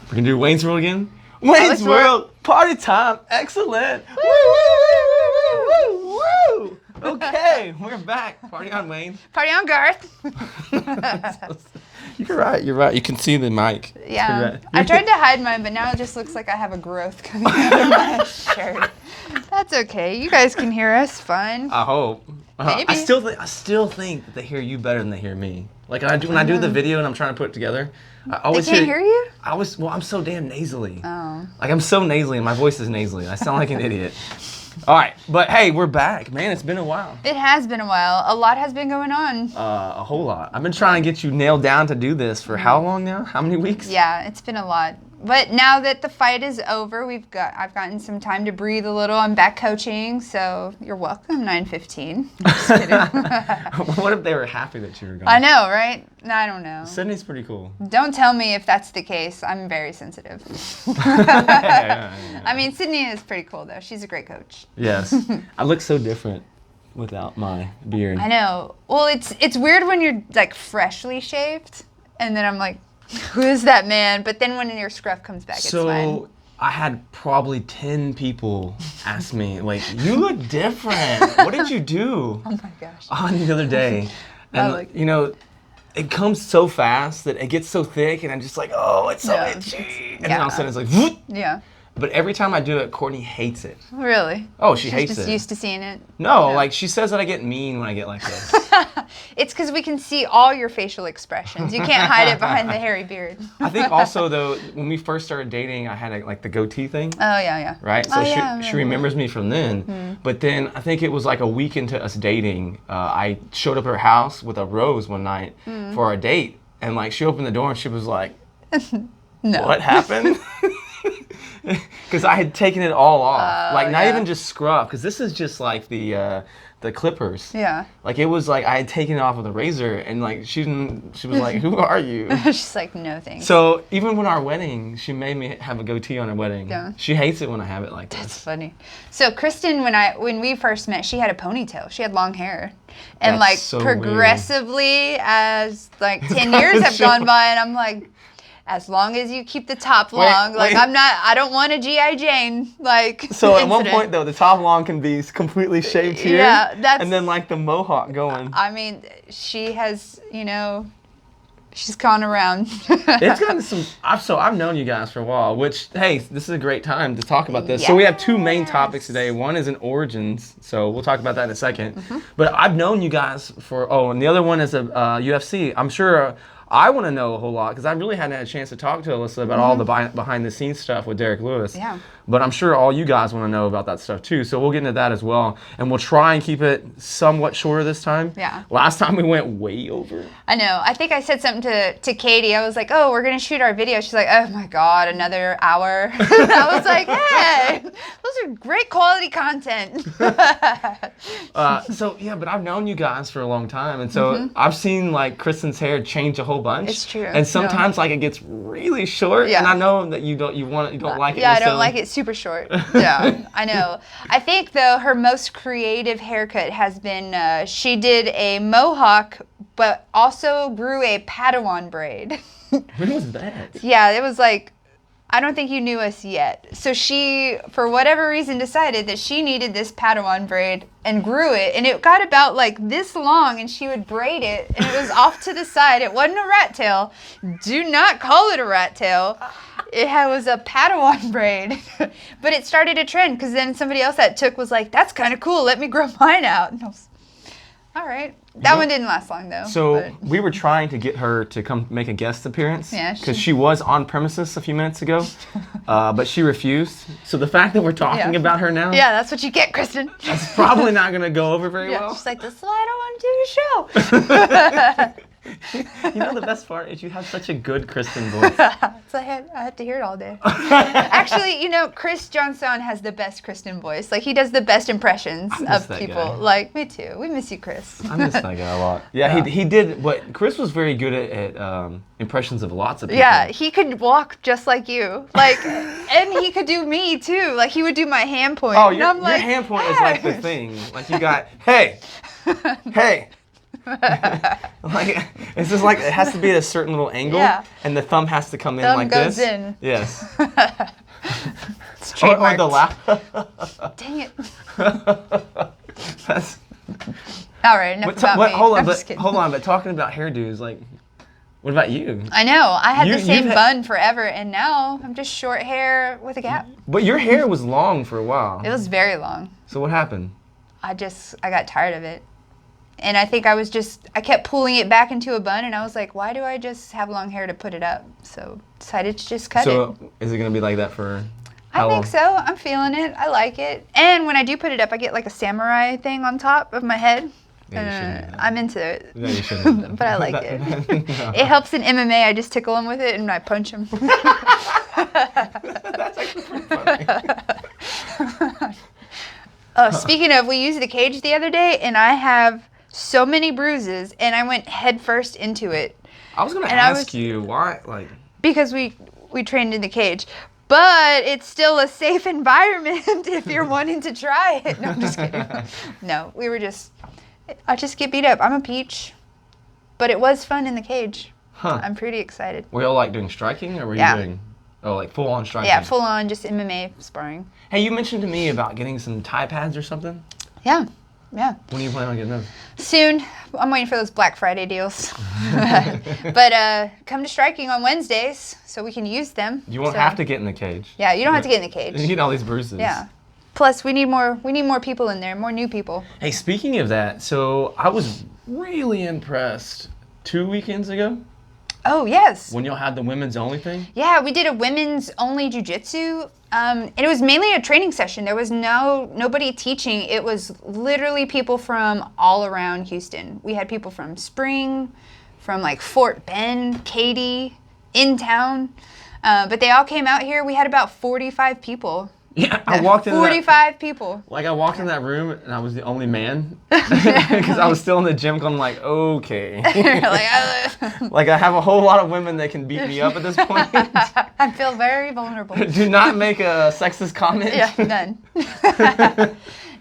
We're gonna do Wayne's World again? Wayne's World! Party time! Excellent! Woo, woo, woo, woo, woo! Okay, we're back. Party on, Wayne. Party on, Garth. You're right. You can see the mic. Yeah. I tried to hide mine, but now it just looks like I have a growth coming out of my shirt. That's okay. You guys can hear us fine. I hope. Maybe. I still think that they hear you better than they hear me. Like when I do the video and I'm trying to put it together, I always they can't hear you? I'm so damn nasally. Oh. Like I'm so nasally and my voice is nasally. I sound like an idiot. All right, but hey, we're back. Man, it's been a while. It has been a while. A lot has been going on. A whole lot. I've been trying to get you nailed down to do this for how long now? How many weeks? Yeah, it's been a lot. But now that the fight is over, I've gotten some time to breathe a little. I'm back coaching, so you're welcome, 9:15. Just kidding. What if they were happy that you were gone? I know, right? I don't know. Sydney's pretty cool. Don't tell me if that's the case. I'm very sensitive. Yeah. I mean, Sydney is pretty cool, though. She's a great coach. Yes. I look so different without my beard. I know. Well, it's weird when you're, like, freshly shaved, and then I'm like, who is that man? But then when your scruff comes back, it's fine. So I had probably 10 people ask me, like, you look different. What did you do? Oh, my gosh. On the other day. And, you know, it comes so fast that it gets so thick, and I'm just like, oh, it's so itchy. And then all of a sudden it's like, whoop. Yeah. But every time I do it, Courtney hates it. Really? Oh, she hates She's it. just used to seeing it? No, like she says that I get mean when I get like this. It's because we can see all your facial expressions. You can't hide it behind the hairy beard. I think also, though, when we first started dating, I had like the goatee thing. Oh, yeah. Right? So she remembers me from then. Mm-hmm. But then I think it was like a week into us dating, I showed up at her house with a rose one night for a date. And like she opened the door and she was like, No. What happened? Because I had taken it all off, like not even just scrub, because this is just like the clippers. Yeah. Like it was like I had taken it off with a razor, and like she was like, "Who are you?" She's like, "No thanks." So even when our wedding, she made me have a goatee on her wedding. Yeah. She hates it when I have it like this. That's funny. So Kristen, when we first met, she had a ponytail. She had long hair, and That's like so progressively as like 10 years have gone by, and I'm like, as long as you keep the top long, like I don't want a G.I. Jane, like. So at one point though, the top long can be completely shaved here, and then like the mohawk going. I mean, she has, she's gone around. It's gotten some. I've known you guys for a while, which hey, this is a great time to talk about this. So we have two main topics today. One is in origins, so we'll talk about that in a second. But I've known you guys for and the other one is a UFC. I'm sure. I want to know a whole lot because I really hadn't had a chance to talk to Alyssa about all the behind-the-scenes stuff with Derek Lewis. Yeah. But I'm sure all you guys want to know about that stuff too, so we'll get into that as well. And we'll try and keep it somewhat shorter this time. Yeah. Last time we went way over. I know. I think I said something to Katie. I was like, oh, we're going to shoot our video. She's like, oh my God, another hour. I was like, hey, those are great quality content. So yeah, but I've known you guys for a long time, and so I've seen like Kristen's hair change a whole bunch. It's true. And sometimes like it gets really short, and I know that you don't like it. Yeah, I don't like it super short. Yeah, I know. I think though her most creative haircut has been she did a mohawk, but also grew a Padawan braid. When was that? Yeah, it was like, I don't think you knew us yet. So she, for whatever reason, decided that she needed this Padawan braid and grew it. And it got about like this long, and she would braid it, and it was off to the side. It wasn't a rat tail. Do not call it a rat tail. It was a Padawan braid. But it started a trend because then somebody else that took was like, that's kind of cool. Let me grow mine out. And I was, all right. That one didn't last long, though. So we were trying to get her to come make a guest appearance. Yeah. Because she was on premises a few minutes ago, but she refused. So the fact that we're talking about her now. Yeah, that's what you get, Kristen. That's probably not going to go over very well. She's like, this is why I don't want to do the show. You know the best part is you have such a good Kristen voice. So I had to hear it all day. Actually, Chris Johnson has the best Kristen voice. Like, he does the best impressions of people. Guy. Like, me too. We miss you, Chris. I miss that guy a lot. Yeah, he did what Chris was very good at impressions of lots of people. Yeah, he could walk just like you. Like, and he could do me too. Like, he would do my hand point. Oh, your hand point is like the thing. Like, you got, hey. Like, it's just like, it has to be at a certain little angle, and the thumb has to come in like this. Thumb goes in. Yes. It's or the laugh. Dang it. That's... All right, enough about me. Hold on, but talking about hairdos, like, what about you? I know. I had the same bun forever, and now I'm just short hair with a gap. But your hair was long for a while. It was very long. So what happened? I got tired of it. And I think I kept pulling it back into a bun, and I was like, why do I just have long hair to put it up? So decided to just cut it. So is it going to be like that for how long? I think so. I'm feeling it. I like it. And when I do put it up, I get like a samurai thing on top of my head. Yeah, I'm into it. No, you shouldn't. But I like it. No. It helps in MMA. I just tickle them with it and I punch them. That's actually pretty funny. Speaking of, we used the cage the other day and I have so many bruises and I went head first into it. I was going to ask you why, like... Because we trained in the cage. But it's still a safe environment if you're wanting to try it. No, I'm just kidding. No, I just get beat up. I'm a peach. But it was fun in the cage. Huh. I'm pretty excited. Were you all like doing striking or were you doing like full on striking? Yeah, full on just MMA sparring. Hey, you mentioned to me about getting some Thai pads or something? Yeah. Yeah. When are you planning on getting those? Soon. I'm waiting for those Black Friday deals. But come to striking on Wednesdays so we can use them. You won't have to get in the cage. Yeah, you don't have to get in the cage. You get all these bruises. Yeah. Plus, we need more people in there, more new people. Hey, speaking of that, so I was really impressed 2 weekends ago. Oh, yes. When y'all had the women's only thing? Yeah, we did a women's only jiu-jitsu. And it was mainly a training session. There was nobody teaching. It was literally people from all around Houston. We had people from Spring, from like Fort Bend, Katy, in town. But they all came out here. We had about 45 people. Yeah, I walked in 45 people. Like, I walked in that room, and I was the only man. Because I was still in the gym going like, okay. Like, I have a whole lot of women that can beat me up at this point. I feel very vulnerable. Do not make a sexist comment. Yeah, none.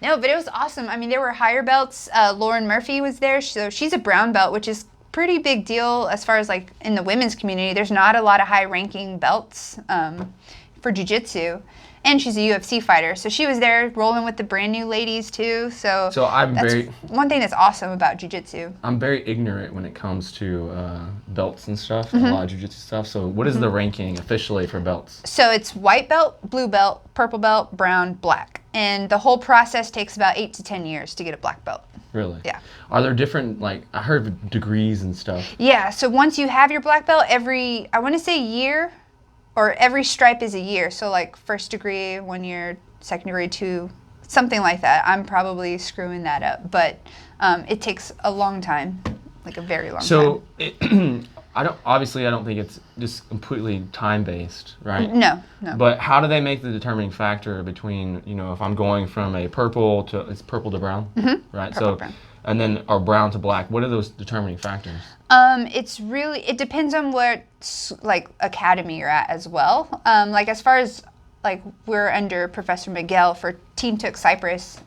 No, but it was awesome. I mean, there were higher belts. Lauren Murphy was there. So she's a brown belt, which is pretty big deal as far as, like, in the women's community. There's not a lot of high-ranking belts for jiu-jitsu. And she's a UFC fighter, so she was there rolling with the brand new ladies too. So that's one thing that's awesome about jiu-jitsu. I'm very ignorant when it comes to belts and stuff, a lot of jiu-jitsu stuff. So what is the ranking officially for belts? So it's white belt, blue belt, purple belt, brown, black. And the whole process takes about 8 to 10 years to get a black belt. Really? Yeah. Are there different, like, I heard of degrees and stuff. Yeah, so once you have your black belt, I want to say year, or every stripe is a year. So like first degree, 1 year, second degree, 2, something like that. I'm probably screwing that up, but it takes a long time, like a very long time. So I don't think it's just completely time-based, right? No. But how do they make the determining factor between, if I'm going from a purple to brown, right? Purple, brown. And then or brown to black, what are those determining factors? It depends on what like academy you're at as well. Like as far as like we're under Professor Miguel for Team Took Cyprus.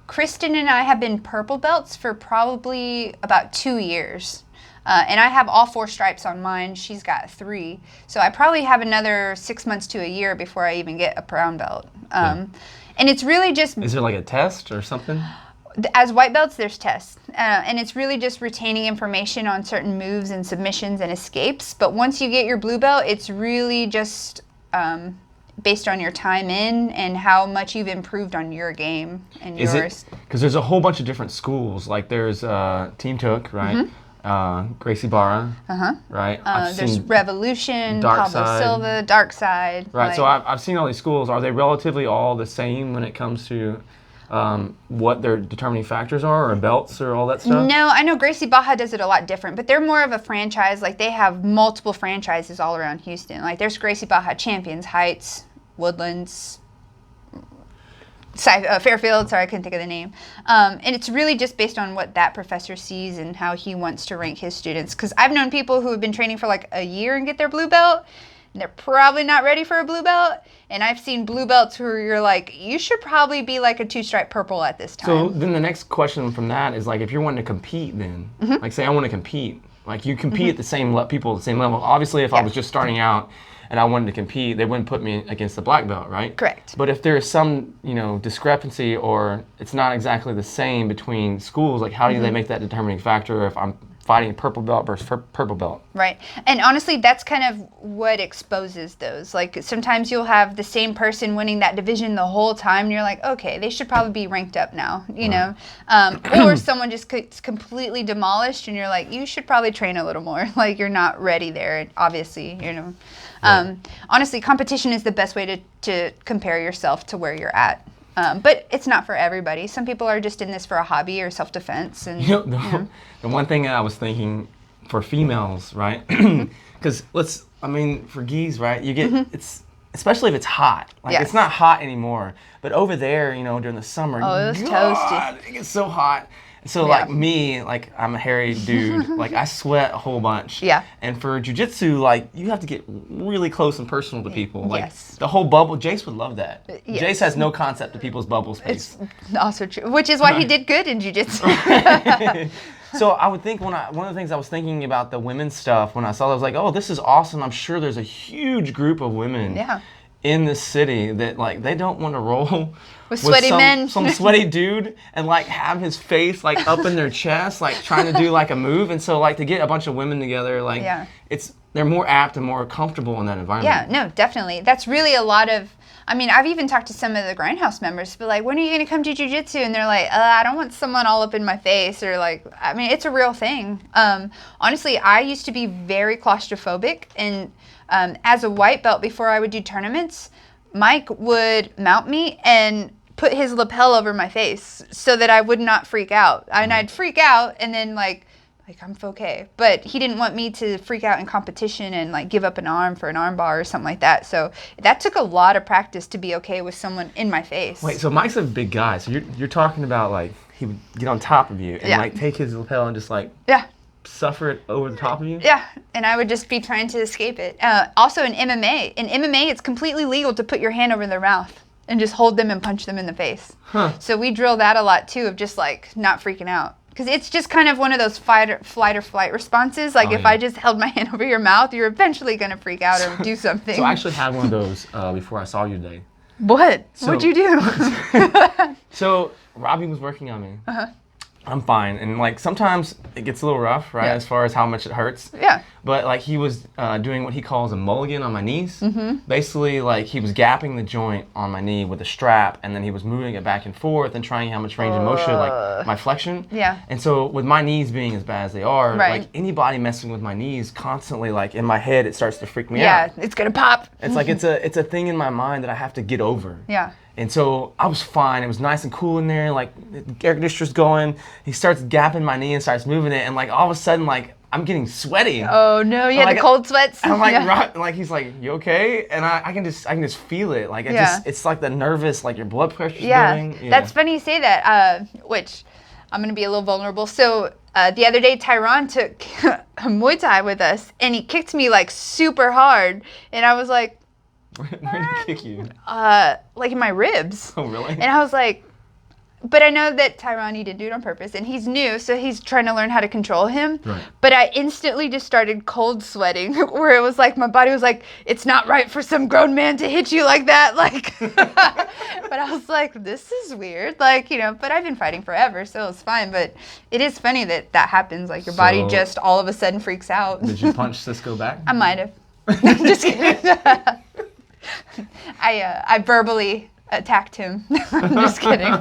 Kristen and I have been purple belts for probably about 2 years. And I have all 4 stripes on mine. She's got 3. So I probably have another 6 months to a year before I even get a brown belt. And it's really just... Is there like a test or something? As white belts, there's tests. And it's really just retaining information on certain moves and submissions and escapes. But once you get your blue belt, it's really just based on your time in and how much you've improved on your game and yours. Because there's a whole bunch of different schools. Like there's Team Took, right? Gracie Barra, right? There's Revolution, Pablo Silva, Dark Side. Right, so I've seen all these schools. Are they relatively all the same when it comes to what their determining factors are, or belts, or all that stuff? No, I know Gracie Barra does it a lot different, but they're more of a franchise. Like they have multiple franchises all around Houston. Like there's Gracie Barra Champions, Heights, Woodlands, Fairfield, sorry, I couldn't think of the name. And it's really just based on what that professor sees and how he wants to rank his students. Because I've known people who have been training for like a year and get their blue belt. they're probably not ready for a blue belt. And I've seen blue belts where you're like, you should probably be like a 2-stripe purple at this time. So then the next question from that is like, if you're wanting to compete then, like say I want to compete, like you compete at the same people at the same level. Obviously, if I was just starting out and I wanted to compete, they wouldn't put me against the black belt, right? Correct. But if there is some, discrepancy or it's not exactly the same between schools, like how do they make that determining factor if I'm fighting purple belt versus purple belt? Right. And honestly, that's kind of what exposes those. Like sometimes you'll have the same person winning that division the whole time and you're like, okay, they should probably be ranked up now, you know? Or someone just gets completely demolished and you're like, you should probably train a little more. Like you're not ready there, obviously, Honestly, competition is the best way to compare yourself to where you're at. But it's not for everybody. Some people are just in this for a hobby or self-defense. And the one thing that I was thinking for females, right? Because for geese, right? You get it's especially if it's hot. Like it's not hot anymore. But over there, during the summer, it was toasty. It gets so hot. So like me, like I'm a hairy dude, like I sweat a whole bunch. Yeah. And for jiu-jitsu, like you have to get really close and personal to people. Like Yes. the whole bubble, Jace would love that. Yes. Jace has no concept of people's bubble space. It's also true, which is why he did good in jiu-jitsu. So I would think one of the things I was thinking about the women's stuff when I saw that, I was like, oh, this is awesome. I'm sure there's a huge group of women in this city that like they don't want to roll with sweaty men, some sweaty dude, and like have his face like up in their chest, like trying to do like a move. And so like to get a bunch of women together, like they're more apt and more comfortable in that environment. Yeah, no, definitely. That's really a lot of. I mean, I've even talked to some of the Grindhouse members, but like, when are you going to come to jiu-jitsu? And they're like, I don't want someone all up in my face, or like, I mean, it's a real thing. Honestly, I used to be very claustrophobic, and as a white belt, before I would do tournaments, Mike would mount me and put his lapel over my face so that I would not freak out. And I'd freak out, and then like I'm okay. But he didn't want me to freak out in competition and like give up an arm for an arm bar or something like that. So that took a lot of practice to be okay with someone in my face. Wait, so Mike's a big guy. So you're talking about like he would get on top of you and like take his lapel and just like suffer it over the top of you? Yeah, and I would just be trying to escape it. Also in MMA. In MMA, it's completely legal to put your hand over their mouth and just hold them and punch them in the face. So we drill that a lot too, of just like not freaking out. Because it's just kind of one of those flight or flight responses. Like if I just held my hand over your mouth, you're eventually going to freak out or do something. So I actually had one of those before I saw you today. What? What'd you do? So Robbie was working on me. I'm fine. And like sometimes it gets a little rough, right? As far as how much it hurts. Yeah. But like he was doing what he calls a mulligan on my knees. Basically like he was gapping the joint on my knee with a strap, and then he was moving it back and forth and trying how much range of motion, like my flexion. Yeah. And so with my knees being as bad as they are, like anybody messing with my knees constantly, like in my head, it starts to freak me out. Yeah, it's gonna pop. It's like it's a thing in my mind that I have to get over. Yeah. And so I was fine. It was nice and cool in there. Like the air conditioner's going. He starts gapping my knee and starts moving it. And like all of a sudden, like I'm getting sweaty. Oh no! You had the cold sweats. And I'm like, like he's like, you okay? And I can just feel it. Like it's like the nervous, like your blood pressure's going. Yeah, that's funny you say that. Which I'm gonna be a little vulnerable. So the other day, Tyron took Muay Thai with us, and he kicked me like super hard, and I was like. Where did he kick you? Like in my ribs. Oh, really? And I was like, but I know that Tyron, he didn't do it on purpose, and he's new, so he's trying to learn how to control him. Right. But I instantly just started cold sweating, where it was like, my body was like, it's not right for some grown man to hit you like that. Like, but I was like, this is weird. Like, but I've been fighting forever, so it's fine. But it is funny that happens. Like, your body just all of a sudden freaks out. Did you punch Cisco back? I might have. Just kidding. I verbally attacked him. I'm just kidding.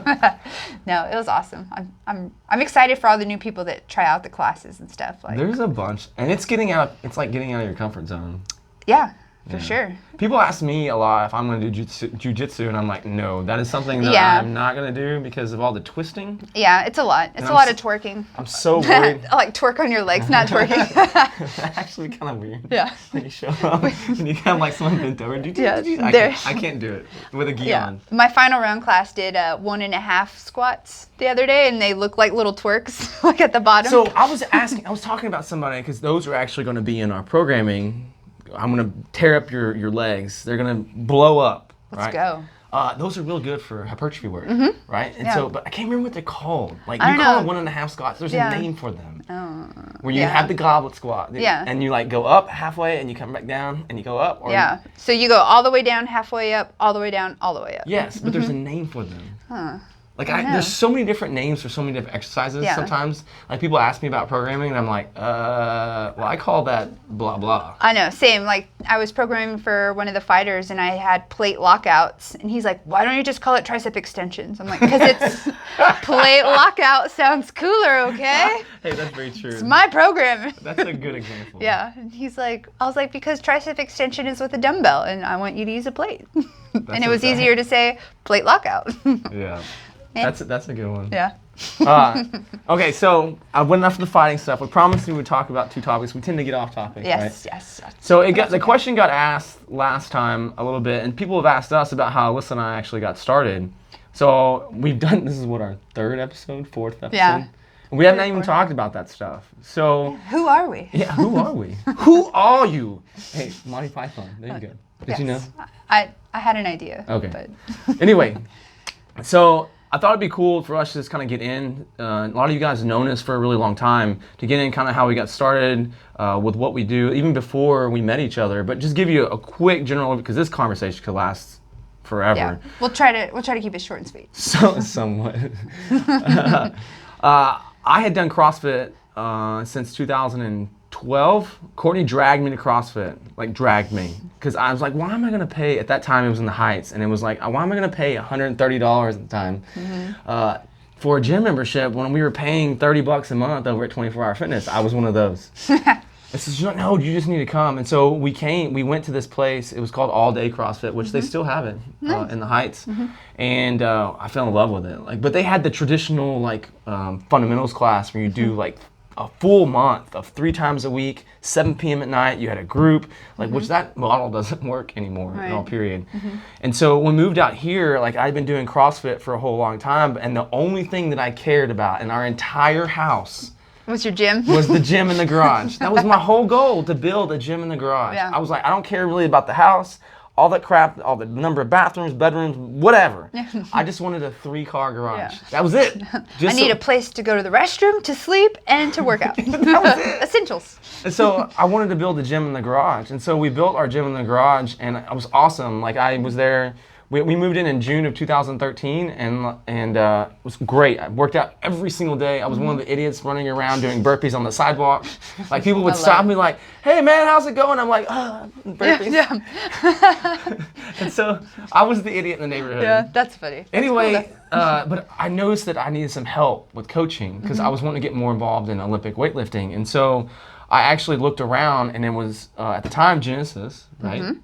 No, it was awesome. I'm excited for all the new people that try out the classes and stuff. Like there's a bunch, and it's like getting out of your comfort zone. Yeah. For sure. People ask me a lot if I'm going to do jiu-jitsu, and I'm like, no, that is something that I'm not going to do because of all the twisting. Yeah, it's a lot. It's a lot of twerking. I'm so worried. Like twerk on your legs, not twerking. That's actually kind of weird. Yeah. When you show up and you have like someone bent over. I can't do it with a gi on. My final round class did 1.5 squats the other day, and they look like little twerks like at the bottom. So I was talking about somebody, because those are actually going to be in our programming I'm gonna tear up your legs. They're gonna blow up. Let's go. Those are real good for hypertrophy work, right? And so, but I can't remember what they're called. Like you call them 1.5 squats. There's a name for them. Where you have the goblet squat. And you like go up halfway and you come back down and you go up. Or So you go all the way down, halfway up, all the way down, all the way up. Yes, but there's a name for them. Like there's so many different names for so many different exercises. Sometimes, like people ask me about programming, and I'm like, well, I call that blah blah. I know, same. Like I was programming for one of the fighters, and I had plate lockouts, and he's like, "Why don't you just call it tricep extensions?" I'm like, "Because it's plate lockout sounds cooler, okay?" Hey, that's very true. It's my program. That's a good example. Yeah, and he's like, I was like, because tricep extension is with a dumbbell, and I want you to use a plate, and it was easier to say plate lockout. Yeah. That's a good one. Yeah. Okay, so I've went enough of the fighting stuff. We promised we would talk about 2 topics. We tend to get off topic. Yes, right? yes. So the question got asked last time a little bit, and people have asked us about how Alyssa and I actually got started. So we've done, this is what, our 3rd episode, 4th episode? Yeah. And we haven't even talked about that stuff. So who are we? Yeah, who are we? Who are you? Hey, Monty Python. There you go. Did you know? I had an idea. Okay. But Anyway, so I thought it'd be cool for us to just kind of get in. A lot of you guys have known us for a really long time, to get in kind of how we got started with what we do, even before we met each other. But just give you a quick general, because this conversation could last forever. Yeah, we'll try to keep it short and sweet. So somewhat. I had done CrossFit since 2012. Courtney dragged me to CrossFit, like dragged me, because I was like, why am I gonna pay? At that time, it was in the Heights, and it was like, why am I gonna pay $130 at the time for a gym membership when we were paying $30 a month over at 24 Hour Fitness? I was one of those. I said, no, you just need to come. And so we went to this place. It was called All Day CrossFit, which they still have it in the Heights. And I fell in love with it. But they had the traditional fundamentals class where you do like a full month of 3 times a week, 7 p.m. at night. You had a group, which that model doesn't work anymore in all period. And so when we moved out here, I'd been doing CrossFit for a whole long time, and the only thing that I cared about in our entire house was your gym? Was the gym in the garage. That was my whole goal, to build a gym in the garage. Yeah. I was like, I don't care really about the house, all that crap, all the number of bathrooms, bedrooms, whatever. I just wanted a 3-car garage. Yeah. That was it. I need a place to go to the restroom, to sleep, and to work out. That was it. Essentials. And so I wanted to build a gym in the garage. And so we built our gym in the garage, and it was awesome. I was there. We moved in June of 2013, and it was great. I worked out every single day. I was one of the idiots running around doing burpees on the sidewalk. People would stop me like, hey man, how's it going? I'm like, burpees. Yeah. And so I was the idiot in the neighborhood. Yeah, that's funny. That's anyway, cool. But I noticed that I needed some help with coaching, because I was wanting to get more involved in Olympic weightlifting. And so I actually looked around, and it was, at the time, Genesis, right?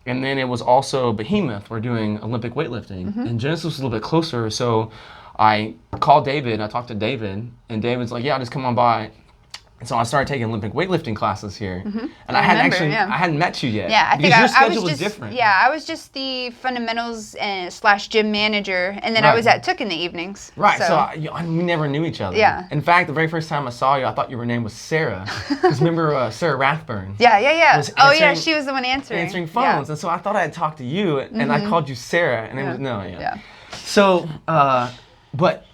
And then it was also Behemoth. We're doing Olympic weightlifting. And Genesis was a little bit closer. So I called David. I talked to David. And David's like, yeah, just come on by. And so I started taking Olympic weightlifting classes here. And I hadn't met you yet. Yeah, I think your schedule was different. Yeah, I was just the fundamentals / gym manager. And then I was at Took in the evenings. Right, so we never knew each other. Yeah. In fact, the very first time I saw you, I thought your name was Sarah. Because remember Sarah Rathburn? Yeah. Oh yeah, she was the one answering. Answering phones. And so I thought I had talked to you, and I called you Sarah. And it was, Yeah. So,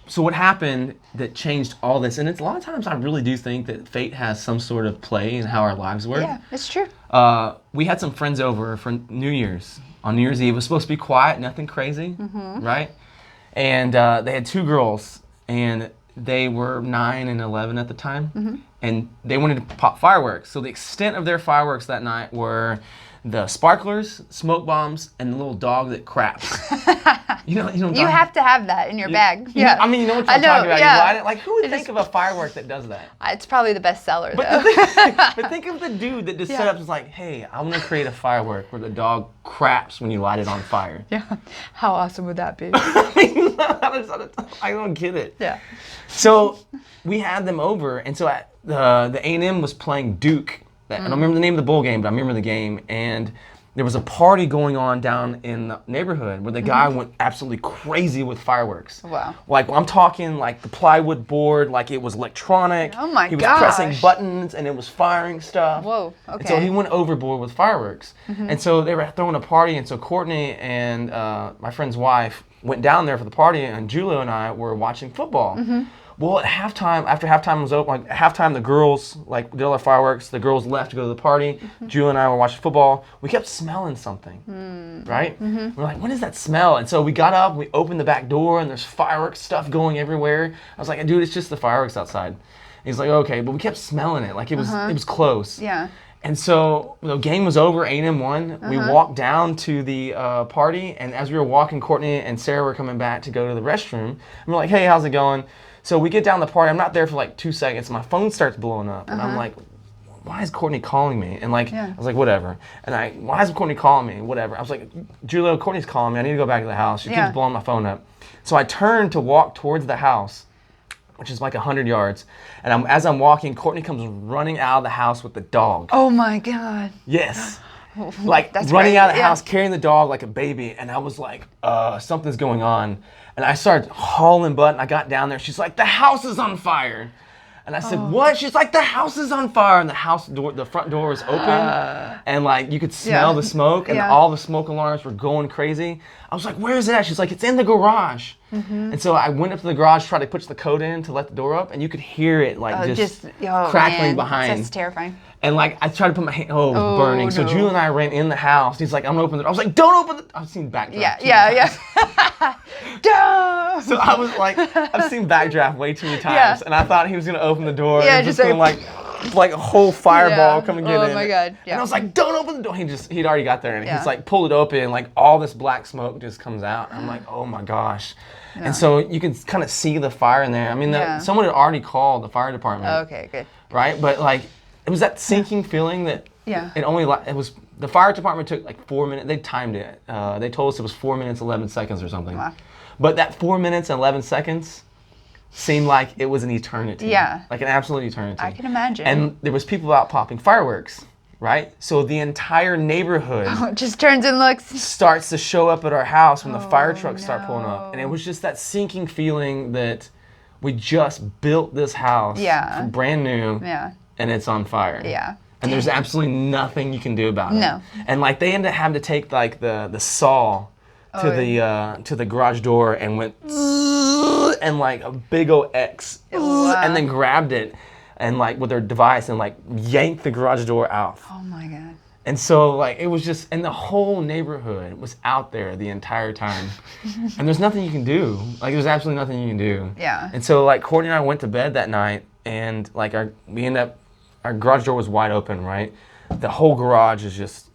so what happened that changed all this, and it's a lot of times I really do think that fate has some sort of play in how our lives work. Yeah, it's true. We had some friends over for New Year's. On New Year's Eve, it was supposed to be quiet, nothing crazy, right? And they had 2 girls, and they were 9 and 11 at the time, and they wanted to pop fireworks. So the extent of their fireworks that night were the sparklers, smoke bombs, and the little dog that craps. You have to have that in your bag. You know what I'm talking about. Yeah. Who would think of a firework that does that? It's probably the best seller, though. But think of the dude that just set up and was like, hey, I want to create a firework where the dog craps when you light it on fire. Yeah. How awesome would that be? I don't get it. Yeah. So we had them over, and so the A&M was playing Duke. I don't remember the name of the bowl game, but I remember the game. And there was a party going on down in the neighborhood where the guy went absolutely crazy with fireworks. Wow. Like, I'm talking like the plywood board, like it was electronic. Oh my He was gosh. pressing buttons and it was firing stuff. Whoa, okay. And so he went overboard with fireworks. And so they were throwing a party, and so Courtney and my friend's wife went down there for the party, and Julio and I were watching football. Well, at halftime, after halftime was open, like at halftime, the girls like did all their fireworks. The girls left to go to the party. Julia and I were watching football. We kept smelling something, right? We're like, what is that smell? And so we got up, we opened the back door, and there's fireworks stuff going everywhere. I was like, dude, it's just the fireworks outside. And he's like, okay, but we kept smelling it, like it was close. Yeah. And so the game was over, A&M won. We walked down to the party, and as we were walking, Courtney and Sarah were coming back to go to the restroom. And we're like, hey, how's it going? So we get down the party. I'm not there for like 2 seconds. My phone starts blowing up, and I'm like, why is Courtney calling me? And like, I was like, whatever. And why is Courtney calling me? Whatever. I was like, Julio, Courtney's calling me. I need to go back to the house. She keeps blowing my phone up. So I turned to walk towards the house, which is like 100 yards. And as I'm walking, Courtney comes running out of the house with the dog. Oh my God. Yes. Like That's running crazy. out of the house, carrying the dog like a baby. And I was like, something's going on. And I started hauling butt, and I got down there. She's like, the house is on fire. And I said, what? She's like, the house is on fire. And the house door, the front door was open. And like, you could smell the smoke, and all the smoke alarms were going crazy. I was like, where is it at? She's like, it's in the garage. And so I went up to the garage, tried to push the code in to let the door up, and you could hear it like crackling behind. That's terrifying. And like, I tried to put my hand, it was burning. So Julie and I ran in the house. He's like, I'm gonna open the door. I was like, don't open the I've seen Backdraft. Yeah. Don't. So I was like, I've seen Backdraft way too many times. And I thought he was gonna open the door. Yeah, and just gonna like a whole fireball come and get in. Oh my God. Yeah. And I was like, don't open the door. He'd already got there, and he's like, pulled it open, and like all this black smoke just comes out. I'm like, oh my gosh. And so you can kind of see the fire in there. I mean, someone had already called the fire department. Okay, good. Right? But like, it was that sinking feeling that it was, the fire department took like 4 minutes. They timed it. They told us it was 4 minutes, 11 seconds or something. Wow. But that 4 minutes and 11 seconds seemed like it was an eternity. Yeah. Like an absolute eternity. I can imagine. And there was people out popping fireworks, right? So the entire neighborhood just turns and looks. starts to show up at our house when the fire trucks start pulling up. And it was just that sinking feeling that we just built this house brand new and it's on fire. Yeah. And there's absolutely nothing you can do about it. No. And like they ended up having to take like the saw to the garage door and went and like a big old X and then grabbed it and like with their device and like yanked the garage door out. Oh my God. And so like it was just, and the whole neighborhood was out there the entire time. And there's nothing you can do. Like there's absolutely nothing you can do. Yeah. And so like Courtney and I went to bed that night, and like our garage door was wide open, right? The whole garage is just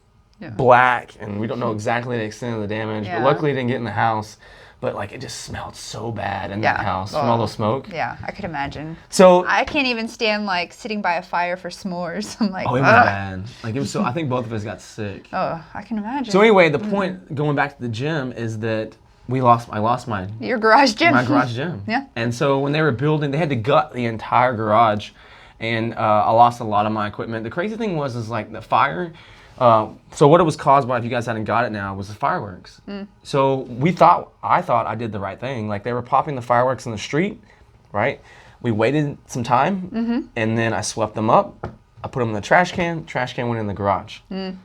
black, and we don't know exactly the extent of the damage, but luckily it didn't get in the house. But like it just smelled so bad in that house from all the smoke. Yeah, I could imagine. So I can't even stand like sitting by a fire for s'mores. I'm like, it was bad. Like it was so. I think both of us got sick. Oh, I can imagine. So anyway, the point going back to the gym is that I lost your garage gym. my garage gym. Yeah. And so when they were building, they had to gut the entire garage, and I lost a lot of my equipment. The crazy thing is like the fire. So what it was caused by, if you guys hadn't got it now, was the fireworks. So I thought I did the right thing. Like they were popping the fireworks in the street, right? We waited some time, and then I swept them up. I put them in the trash can. Trash can went in the garage.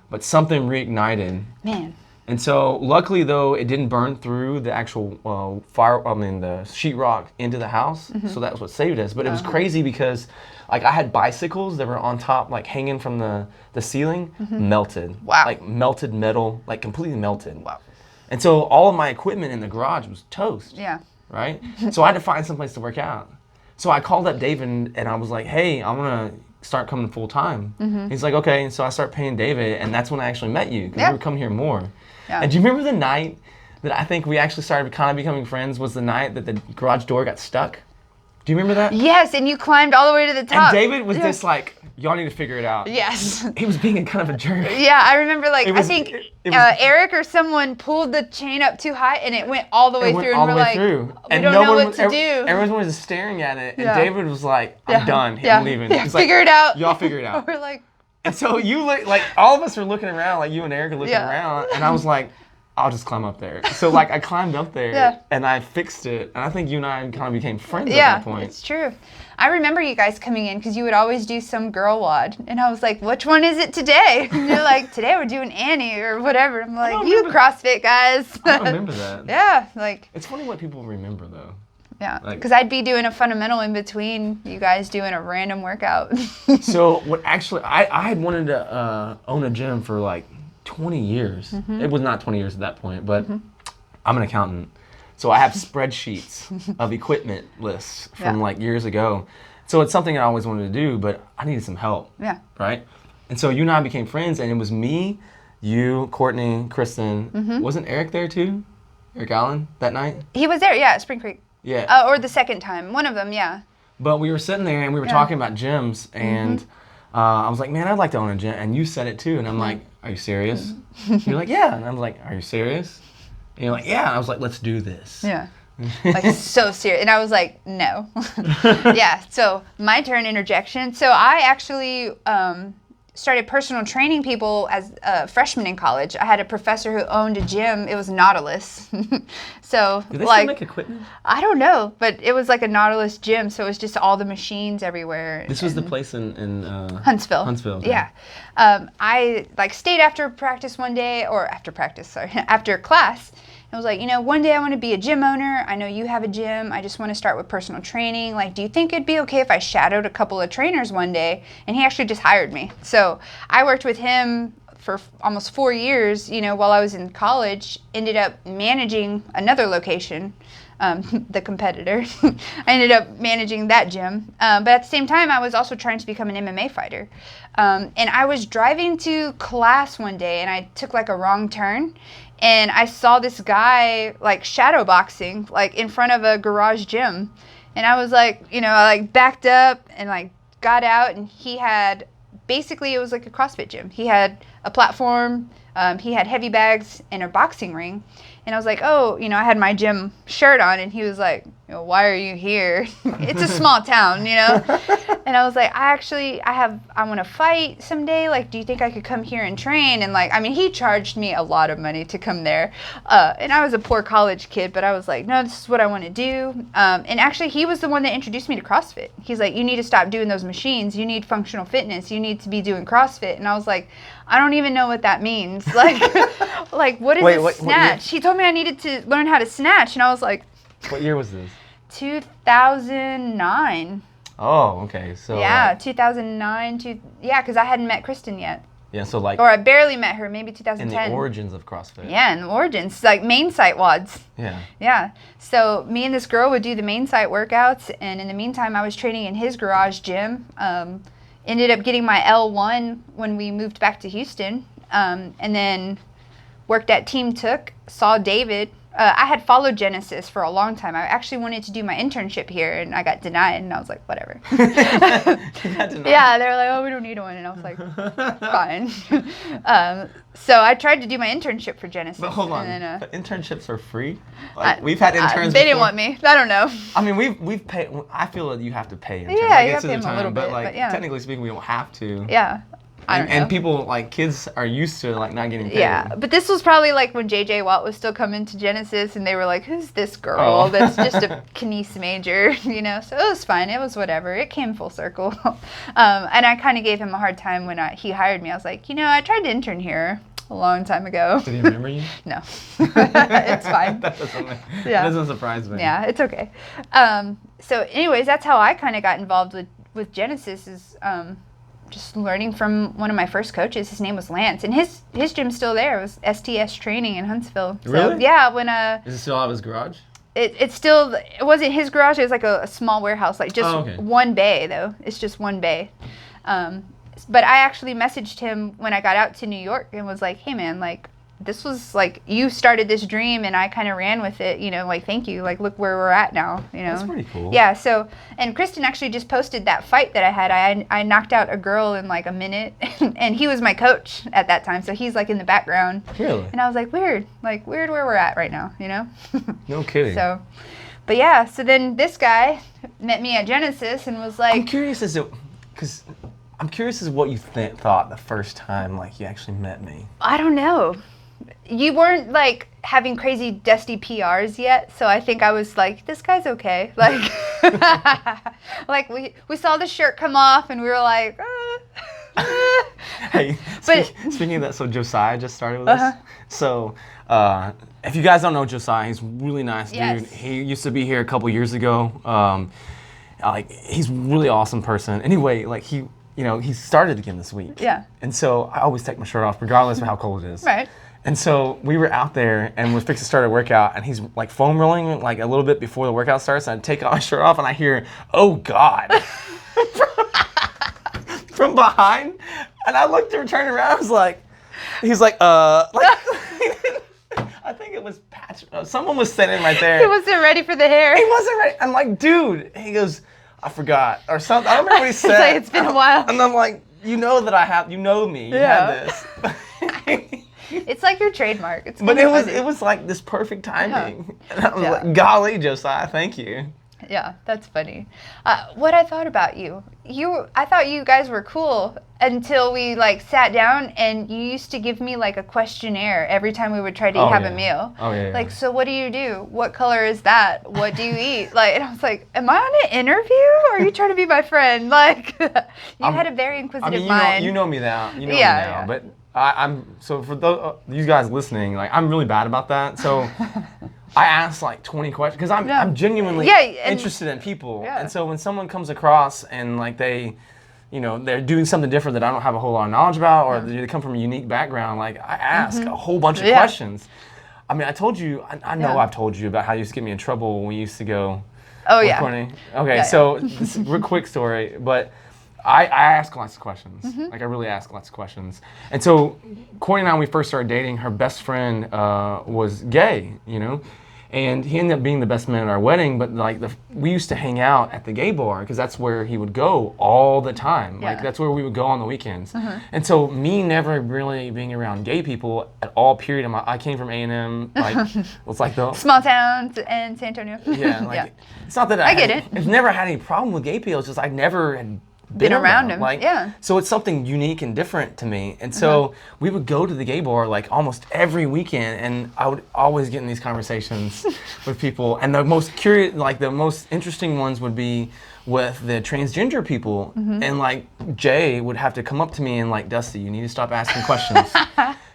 But something reignited. Man. And so luckily though, it didn't burn through the actual the sheetrock into the house. So that's what saved us. But it was crazy because like I had bicycles that were on top, like hanging from the ceiling, melted. Wow. Like melted metal, like completely melted. Wow. And so all of my equipment in the garage was toast. Yeah. Right? So I had to find someplace to work out. So I called up David and I was like, hey, I want to start coming full time. He's like, okay. And so I started paying David, and that's when I actually met you, because we were coming here more. Yeah. And do you remember the night that I think we actually started kind of becoming friends, was the night that the garage door got stuck? Do you remember that? Yes, and you climbed all the way to the top. And David was just like, y'all need to figure it out. Yes. He was being kind of a jerk. Yeah, I remember like, It was- I think it was- Eric or someone pulled the chain up too high and it went all the way through, and we're like, we And don't know what to do. Everyone was staring at it, and Yeah. David was like, I'm done. Yeah. I'm leaving. Yeah. He's like, Figure it out. y'all figure it out. We're like, And so you look like all of us are looking around, like you and Eric are looking around, and I was like, I'll just climb up there. So like I climbed up there and I fixed it, and I think you and I kind of became friends at that point. Yeah, it's true. I remember you guys coming in because you would always do some girl wad, and I was like, which one is it today? And you're like, today we're doing Annie or whatever. I'm like, you CrossFit guys. I don't remember that. Yeah, like. It's funny what people remember though. Yeah, because I'd be doing a fundamental in between you guys doing a random workout. So what actually, I had wanted to own a gym for like 20 years. Mm-hmm. It was not 20 years at that point, but I'm an accountant. So I have spreadsheets of equipment lists from like years ago. So it's something I always wanted to do, but I needed some help. Yeah. Right? And so you and I became friends, and it was me, you, Courtney, Kristen. Mm-hmm. Wasn't Eric there too? Eric Allen that night? He was there, yeah, at Spring Creek. Yeah. Or the second time. One of them, yeah. But we were sitting there and we were talking about gyms, and I was like, man, I'd like to own a gym. And you said it too. And I'm like, are you serious? You're like, yeah. And I'm like, are you serious? And you're like, yeah. And I was like, let's do this. Yeah. Like, so serious. And I was like, no. Yeah. So my turn, interjection. So I actually started personal training people as a freshman in college. I had a professor who owned a gym. It was Nautilus. So do they still make equipment? I don't know, but it was like a Nautilus gym, so it was just all the machines everywhere. This was the place in Huntsville. Huntsville. Okay. Yeah. I like stayed after practice one day, or after class. I was like, one day I want to be a gym owner. I know you have a gym. I just want to start with personal training. Like, do you think it'd be okay if I shadowed a couple of trainers one day? And he actually just hired me. So I worked with him for almost 4 years, while I was in college. Ended up managing another location, the competitor. I ended up managing that gym. But at the same time, I was also trying to become an MMA fighter. And I was driving to class one day, and I took like a wrong turn. And I saw this guy like shadow boxing like in front of a garage gym. And I was like, I like backed up and like got out, and he had, basically it was like a CrossFit gym. He had a platform, he had heavy bags and a boxing ring. And I was like, oh, I had my gym shirt on, and he was like, why are you here? It's a small town, And I was like, I want to fight someday. Like, do you think I could come here and train? And like, he charged me a lot of money to come there. And I was a poor college kid, but I was like, no, this is what I want to do. And actually, he was the one that introduced me to CrossFit. He's like, you need to stop doing those machines. You need functional fitness. You need to be doing CrossFit. And I was like, I don't even know what that means. Like, what is a snatch? He told me I needed to learn how to snatch, and I was like, what year was this? 2009. Oh, okay. So yeah, 2009. Because I hadn't met Kristen yet. Yeah, so like. Or I barely met her, maybe 2010. In the origins of CrossFit. Yeah, in the origins, like main site wads. Yeah. Yeah. So me and this girl would do the main site workouts, and in the meantime, I was training in his garage gym. Ended up getting my L1 when we moved back to Houston, and then worked at Team Took, saw David. I had followed Genesis for a long time. I actually wanted to do my internship here, and I got denied, and I was like, whatever. You got denied? Yeah, they were like, oh, we don't need one, and I was like, fine. So I tried to do my internship for Genesis. But hold on, but internships are free? Like, we've had interns They before. didn't want me. I don't know. We've paid, I feel that you have to pay interns. Yeah, you have to pay them a little bit, but yeah. Technically speaking, we don't have to. Yeah. I don't know. And people, like, kids are used to, like, not getting paid. Yeah, but this was probably, like, when J.J. Watt was still coming to Genesis, and they were like, who's this girl that's just a kines major, So it was fine. It was whatever. It came full circle. And I kind of gave him a hard time when he hired me. I was like, I tried to intern here a long time ago. Did he remember you? No. It's fine. That doesn't surprise me. Yeah, it's okay. So anyways, that's how I kind of got involved with Genesis is... just learning from one of my first coaches. His name was Lance, and his gym's still there. It was STS Training in Huntsville. So, really? Yeah. When Is it still out of his garage? It wasn't his garage. It was like a small warehouse, like just one bay though. It's just one bay. But I actually messaged him when I got out to New York and was like, hey man, like this was like you started this dream and I kind of ran with it, like thank you, like look where we're at now, That's pretty cool. Yeah, so and Kristen actually just posted that fight that I had. I knocked out a girl in like a minute and he was my coach at that time, so he's like in the background. Really? And I was like weird where we're at right now, No kidding. So, but yeah, so then this guy met me at Genesis and was like, I'm curious as to, because I'm curious as what you thought the first time like you actually met me. I don't know. You weren't like having crazy Dusty PRs yet, so I think I was like, this guy's okay. Like, like we saw the shirt come off, and we were like, Hey, speaking of that, so Josiah just started with us. So, if you guys don't know Josiah, he's a really nice dude. He used to be here a couple years ago. Like, he's a really awesome person. Anyway, like he started again this week. Yeah. And so I always take my shirt off, regardless of how cold it is. Right. And so we were out there and we're fixing to start a workout, and he's like foam rolling like a little bit before the workout starts. And I take my shirt off and I hear, "Oh God," from behind. And I looked and turned around. I was like, he's like, like. I think it was Patrick. Someone was sitting right there. He wasn't ready for the hair. He wasn't ready. I'm like, dude. He goes, I forgot or something. I don't remember what he said. It's like, it's been a while. And I'm like, you know that I have. You know me. You had this. It's like your trademark. It's but it was like this perfect timing. And I was like, golly, Josiah, thank you. Yeah, that's funny. What I thought about I thought you guys were cool until we like sat down, and you used to give me like a questionnaire every time we would try to have a meal. Oh yeah. Like, so what do you do? What color is that? What do you eat? Like, and I was like, am I on an interview, or are you trying to be my friend? Like, you had a very inquisitive mind. You know me now. You know me now. But I'm so for those you guys listening, like I'm really bad about that. So. I ask like 20 questions because I'm genuinely interested in people. Yeah. And so when someone comes across and like they're doing something different that I don't have a whole lot of knowledge about, or they come from a unique background, like I ask a whole bunch of questions. I mean, I told you, I know I've told you about how you used to get me in trouble when we used to go. Oh, yeah. Okay, so this is a real quick story, but I ask lots of questions. Like I really ask lots of questions. And so Courtney and I, when we first started dating, her best friend was gay, And he ended up being the best man at our wedding, but like we used to hang out at the gay bar because that's where he would go all the time. Like that's where we would go on the weekends. And so me never really being around gay people at all. Period. I came from A&M. Like it's like the small town in San Antonio. Yeah. It's not that I get it. I've never had any problem with gay people. It's just I never had been around him. Like, so it's something unique and different to me. And so we would go to the gay bar like almost every weekend, and I would always get in these conversations with people. And the most curious, like the most interesting ones would be with the transgender people. And like Jay would have to come up to me and like, Dusty, you need to stop asking questions.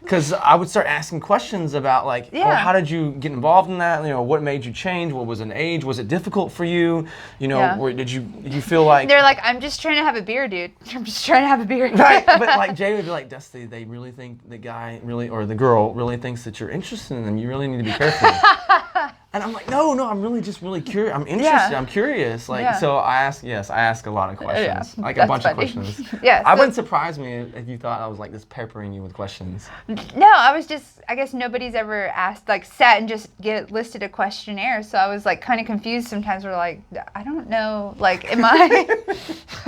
Because I would start asking questions about like, how did you get involved in that? What made you change? What was an age? Was it difficult for you? Did you feel like... They're like, I'm just trying to have a beer, dude. I'm just trying to have a beer. Right, but like Jay would be like, Dusty, they really think the guy really, or the girl really thinks that you're interested in them. You really need to be careful. And I'm like, no, I'm really just really curious. I'm interested. I'm curious. So I ask a lot of questions. Like a bunch of questions. I wouldn't surprise me if you thought I was like just peppering you with questions. No, I guess nobody's ever asked, like sat and just listed a questionnaire. So I was like kind of confused sometimes. We're like, I don't know. Like, am I,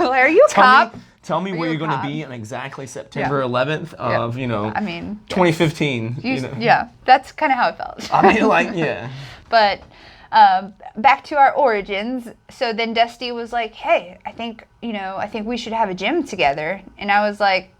like, are you a cop? Tell me where you're going to be on exactly September 11th of, 2015. Yeah, that's kind of how it felt. I mean, like, But back to our origins. So then Dusty was like, hey, I think we should have a gym together. And I was like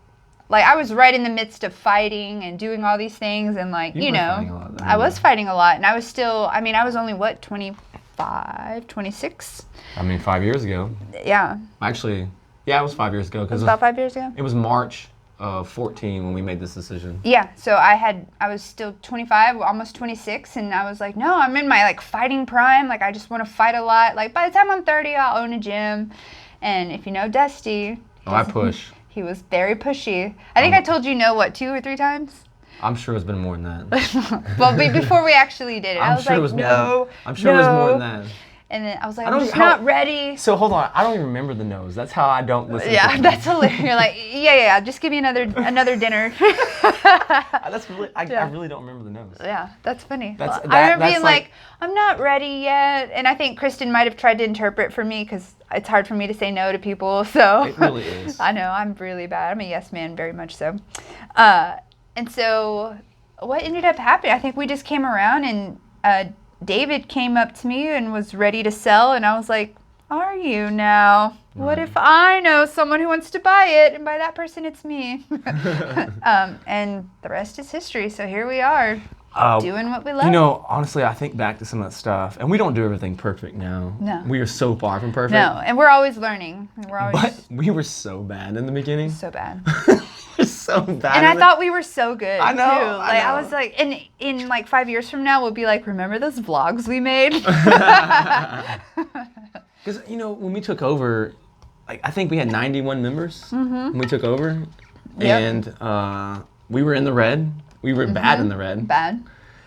I was right in the midst of fighting and doing all these things. And like, I was fighting a lot. And I was still, I was only, 25, 26? 5 years ago. Yeah. Actually, it was 5 years ago. It was about 5 years ago? It was March of 14 when we made this decision. Yeah, so I was still 25, almost 26, and I was like, no, I'm in my like fighting prime. Like I just want to fight a lot. Like by the time I'm 30, I'll own a gym. And if you know Dusty, I push. He was very pushy. I think I told you no, 2 or 3 times? I'm sure it's been more than that. Well, before we actually did it, I was like, no. I'm sure it was more than that. And then I was like, I'm just not ready. So hold on, I don't even remember the no's. That's how I don't listen to them. That's hilarious. You're like, yeah, just give me another dinner. That's really, I really don't remember the no's. Yeah, that's funny. I remember being like, I'm not ready yet. And I think Kristen might have tried to interpret for me because it's hard for me to say no to people. So it really is. I know, I'm really bad. I'm a yes man, very much so. And so what ended up happening, I think we just came around and David came up to me and was ready to sell, and I was like, are you now? What if I know someone who wants to buy it, and by that person it's me? And the rest is history. So here we are, doing what we love. You know, honestly, I think back to some of that stuff, and we don't do everything perfect now. No. We are so far from perfect. No, and we're always learning. But we were so bad in the beginning. So bad. We're so bad. And I thought we were so good, I know, too. I know. I was like, and in like 5 years from now, we'll be like, remember those vlogs we made? Because, you know, when we took over, like, I think we had 91 members when we took over. Yep. And we were in the red. We were bad in the red. Bad.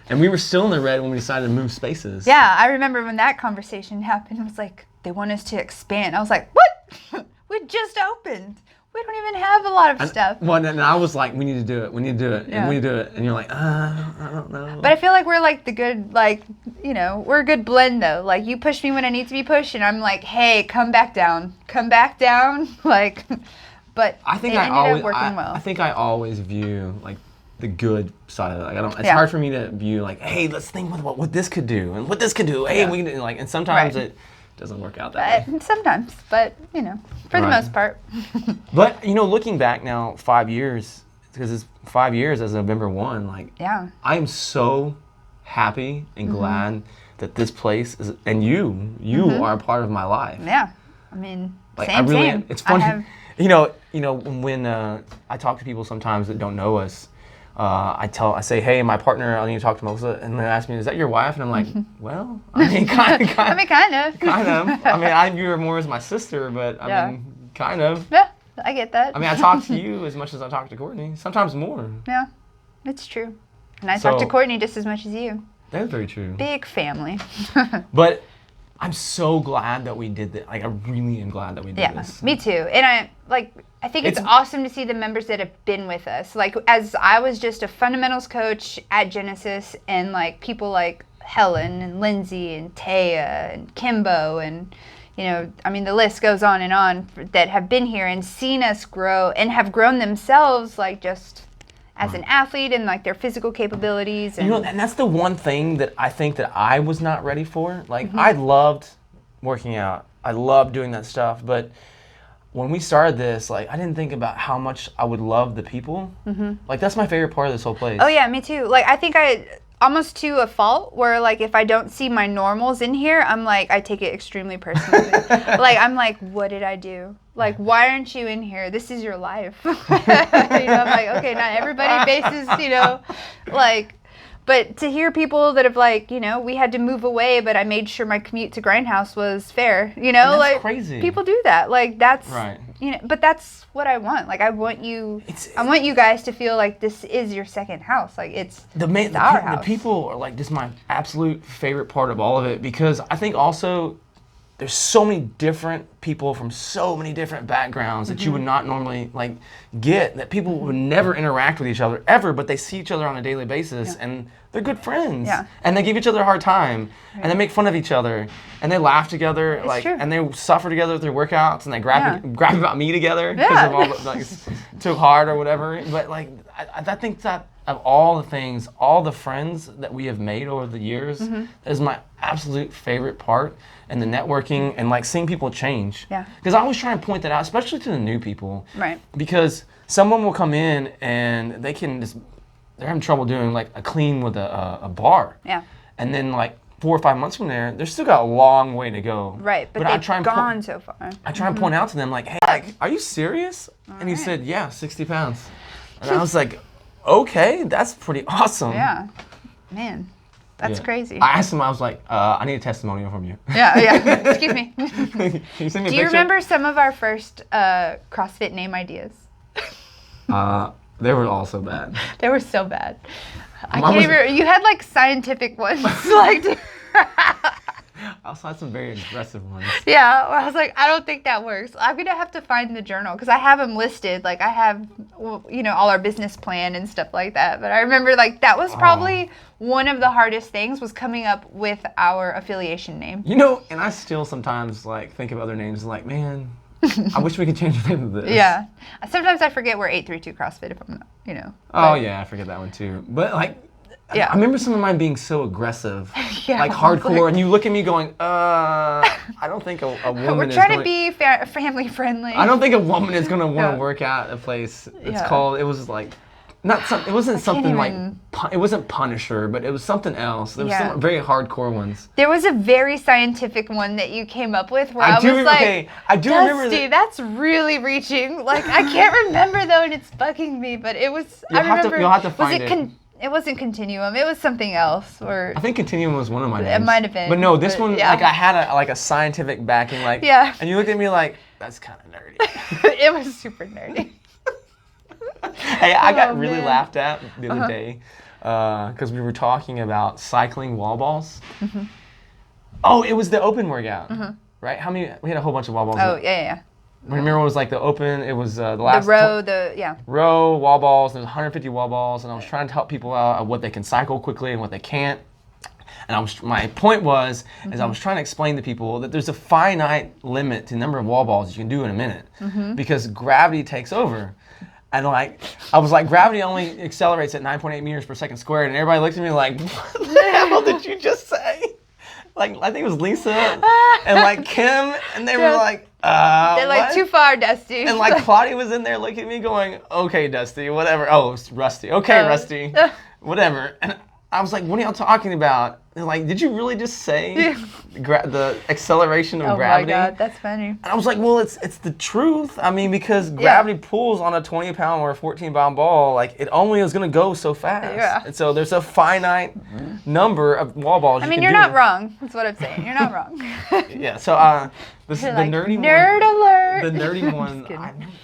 And we were still in the red when we decided to move spaces. Yeah, I remember when that conversation happened. It was like, they want us to expand. I was like, what? We just opened. We don't even have a lot of stuff. Well, and I was like, we need to do it. We need to do it. Yeah. And we need to do it. And you're like, I don't know. But I feel like we're like the good, like, you know, we're a good blend though. Like, you push me when I need to be pushed, and I'm like, hey, come back down. Come back down. Like, but I think it I ended always, up working well. I think I always view, like, the good side of it. Like, it's Yeah. hard for me to view, like, hey, let's think with what this could do and what this could do. Hey, we can do, like, and sometimes Right. it doesn't work out that way. Sometimes, but, you know, for the Right. most part. But, you know, looking back now, 5 years, because it's 5 years as of November 1, like, Yeah. I am so happy and glad that this place is, and you are a part of my life. Yeah. I mean, Like, same, I really, same. it's funny. I have, You know, when I talk to people sometimes that don't know us, I say, hey, my partner, I need to talk to Melissa, and they ask me, is that your wife? And I'm like, well, I mean, kind of. I mean, kind of. Kind of. I mean, I view her more as my sister, but I mean, kind of. Yeah, I get that. I mean, I talk to you as much as I talk to Courtney, sometimes more. Yeah, it's true. And I talk to Courtney just as much as you. That's very true. Big family. But I'm so glad that we did that. Like, I really am glad that we did this. Me too. And I think it's awesome to see the members that have been with us. Like, as I was just a fundamentals coach at Genesis, and like people like Helen and Lindsay and Taya and Kimbo and, you know, I mean, the list goes on that have been here and seen us grow and have grown themselves, like, just as an athlete and like their physical capabilities. And, you know, and that's the one thing that I think that I was not ready for. Like, I loved working out. I loved doing that stuff. But when we started this, like, I didn't think about how much I would love the people. Like, that's my favorite part of this whole place. Oh yeah, me too. Like, I think I almost to a fault where, like, if I don't see my normals in here, I'm like, I take it extremely personally. Like, I'm like, what did I do? Like, why aren't you in here? This is your life. You know, I'm like, okay, not everybody bases, you know, like, but to hear people that have, like, you know, we had to move away, but I made sure my commute to Grindhouse was fair, you know, that's like, crazy. People do that. Like, that's, right. You know, but that's what I want. Like, I want you guys to feel like this is your second house. Like, it's our house. The people are, like, just my absolute favorite part of all of it, because I think also there's so many different people from so many different backgrounds that you would not normally, like, get, that people would never interact with each other ever, but they see each other on a daily basis, and they're good friends. Yeah. And they give each other a hard time, and they make fun of each other, and they laugh together, It's like, true. and they suffer together with their workouts, and they grab about me together because Yeah. of all the, like, too hard or whatever. But, like, I think that of all the things, all the friends that we have made over the years, that is my absolute favorite part. And the networking and, like, seeing people change. Yeah. Because I always try and point that out, especially to the new people. Right. Because someone will come in and they're having trouble doing, like, a clean with a bar. Yeah. And then, like, 4 or 5 months from there, they're still got a long way to go. Right, but I they've try and gone so far. I try and point out to them, like, hey, like, are you serious? And he said, yeah, 60 pounds. And I was like, okay, that's pretty awesome. Yeah. Man, that's crazy. I asked him, I was like, I need a testimonial from you. Yeah. Excuse me. Can you send me a Do you picture? remember some of our first CrossFit name ideas? They were all so bad. They were so bad. I Mine can't was- even. You had like scientific ones. Like, I also had some very aggressive ones. yeah. I was like, I don't think that works. I'm gonna have to find the journal because I have them listed. Like, I have, you know, all our business plan and stuff like that. But I remember, like, that was probably one of the hardest things, was coming up with our affiliation name. You know, and I still sometimes, like, think of other names, like, man, I wish we could change the name of this. Yeah. Sometimes I forget we're 832 CrossFit if I'm not, you know. Oh, yeah, I forget that one too. But, like, Yeah. I remember some of mine being so aggressive, Yeah, like hardcore, and you look at me going, I don't think a woman We're trying to be family friendly. I don't think a woman is going to want to work out at a place. It's called, it was like, it wasn't something like, it wasn't Punisher, but it was something else. There was some very hardcore ones. There was a very scientific one that you came up with where I was like, I do remember Dusty, that's really reaching. Like, I can't remember though, and it's bugging me, but it was, you'll have to find it. It wasn't Continuum. It was something else. Or I think Continuum was one of my names. It might have been. But no, this one, like I had a scientific backing, like, and you looked at me like, that's kind of nerdy. It was super nerdy. Hey, I got really laughed at the other day because we were talking about cycling wall balls. Oh, it was the open workout, right? How many? We had a whole bunch of wall balls. Oh, yeah. Remember, it was like the open. It was the last row, row wall balls. There's 150 wall balls, and I was trying to help people out of what they can cycle quickly and what they can't. And my point was, is I was trying to explain to people that there's a finite limit to the number of wall balls you can do in a minute, because gravity takes over. And like, I was like, gravity only accelerates at 9.8 meters per second squared, and everybody looked at me like, what the hell did you just say? Like, I think it was Lisa and like Kim, and they were like, they're like, what? Too far, Dusty. And like Claudia was in there looking at me going, okay, Dusty, whatever. Oh, it's Rusty. Okay, Rusty, whatever. And I was like, what are y'all talking about? They're like, did you really just say the acceleration of gravity? Oh my God, that's funny. And I was like, well, it's the truth. I mean, because gravity pulls on a 20-pound or a 14-pound ball, like it only is going to go so fast. Yeah. And so there's a finite number of wall balls. I mean, you're not wrong. That's what I'm saying. You're not wrong. Yeah. So this is the nerdy nerd one. alert. The nerdy one.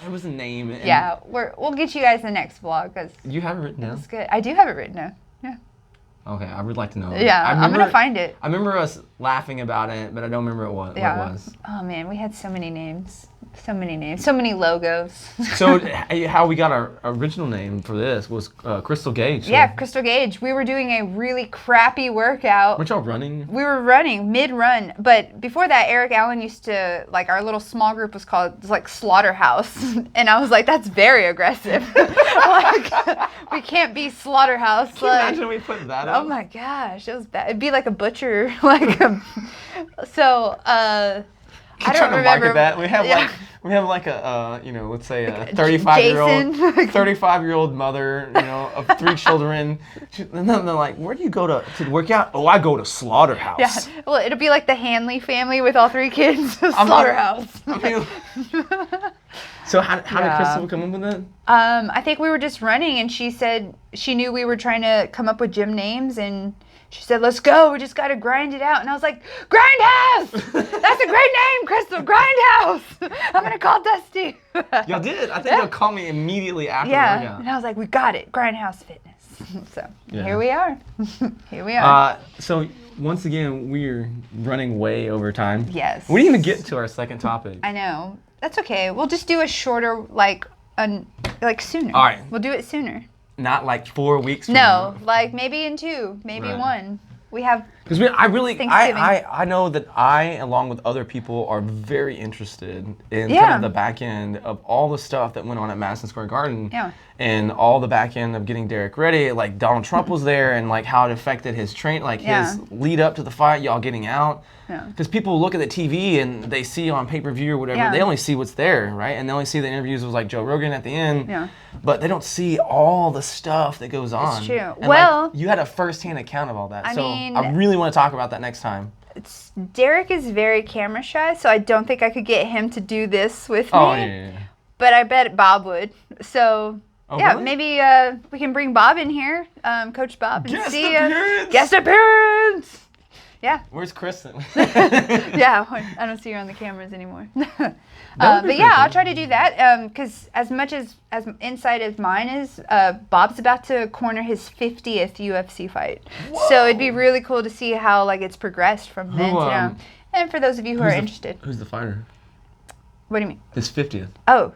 It was a name. Yeah, we'll get you guys the next vlog because you have it written down. It's good. I do have it written down. Yeah. Okay, I would like to know. Yeah, I'm gonna find it. I remember us laughing about it, but I don't remember what it was. Oh man, we had so many names. So many names. So many logos. So how we got our original name for this was Crystal Gage. So. Yeah, Crystal Gage. We were doing a really crappy workout. Weren't y'all running? We were running mid-run, but before that, Eric Allen used to, like, our little small group was called, like, Slaughterhouse. And I was like, that's very aggressive. Like, we can't be Slaughterhouse. Can you imagine we put that up? Oh my gosh, it was bad. It'd be like a butcher. Like, I don't remember that. We have like a let's say a 35-year-old mother, of 3 children. And then they're like, where do you go to work out? Oh, I go to Slaughterhouse. Yeah. Well, it'll be like the Hanley family with all 3 kids. Slaughterhouse. So how did Crystal come up with that? I think we were just running, and she said she knew we were trying to come up with gym names, and she said, let's go. We just got to grind it out. And I was like, Grindhouse! That's a great name, Crystal. Grindhouse! I'm going to call Dusty. Y'all did. I think y'all called me immediately after the workout. And I was like, we got it. Grindhouse Fitness. So here we are. Here we are. So once again, we're running way over time. Yes. We didn't even get to our second topic. I know. That's okay. We'll just do a shorter, like sooner. All right. We'll do it sooner. Not like 4 weeks from now. Like maybe in 2, maybe 1. We have because I know that I, along with other people, are very interested in kind of the back end of all the stuff that went on at Madison Square Garden. Yeah. And all the back end of getting Derek ready. Like Donald Trump was there, and like how it affected his his lead up to the fight, y'all getting out. Yeah. Because people look at the TV and they see on pay-per-view or whatever, they only see what's there, right? And they only see the interviews with like Joe Rogan at the end. Yeah. But they don't see all the stuff that goes on. It's true. And well, you had a first-hand account of all that. I mean, I really want to talk about that next time. Derek is very camera shy, so I don't think I could get him to do this with me. Oh, yeah. But I bet Bob would. So... Oh, yeah, really? maybe we can bring Bob in here, Coach Bob, and see guest appearance. Yeah. Where's Kristen? Yeah, I don't see her on the cameras anymore. But yeah, I'll try to do that because as much as inside as mine is, Bob's about to corner his 50th UFC fight. Whoa. So it'd be really cool to see how it's progressed from then to now. And for those of you who are interested. Who's the fighter? What do you mean? His 50th. Oh,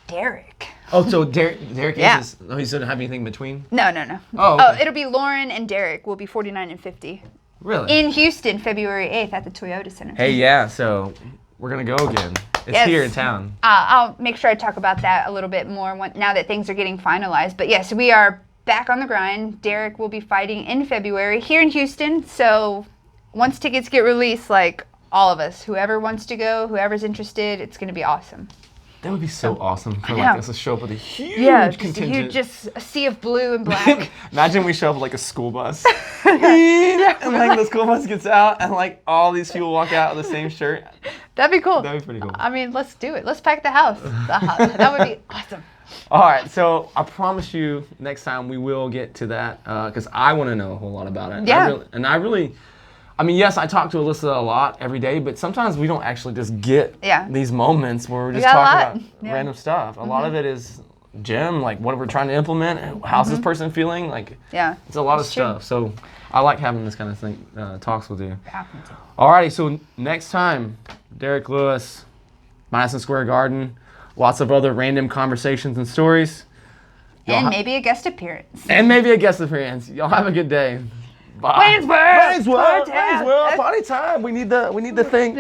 Derek. Oh, so Derek is he doesn't have anything in between? No. Oh, okay. It'll be Lauren and Derek will be 49 and 50. Really? In Houston, February 8th at the Toyota Center. Hey, yeah, so we're going to go again. It's here in town. I'll make sure I talk about that a little bit more now that things are getting finalized. But yes, we are back on the grind. Derek will be fighting in February here in Houston. So once tickets get released, like all of us, whoever wants to go, whoever's interested, it's going to be awesome. That would be so awesome for like us to show up with a huge contingent. Just a sea of blue and black. Imagine we show up with like a school bus. And like the school bus gets out and like all these people walk out with the same shirt. That'd be cool. That'd be pretty cool. I mean, let's do it. Let's pack the house. That would be awesome. All right, so I promise you next time we will get to that because I want to know a whole lot about it. Yeah. I mean, yes, I talk to Alyssa a lot every day, but sometimes we don't actually just get these moments where we're just talking about random stuff. A lot of it is gym, like what we're trying to implement, how's this person feeling, like it's a lot of stuff. So I like having this kind of thing, talks with you. Alrighty, so next time, Derek Lewis, Madison Square Garden, lots of other random conversations and stories. And maybe a guest appearance. Y'all have a good day. Bye. Waynesville, party time. We need the thing.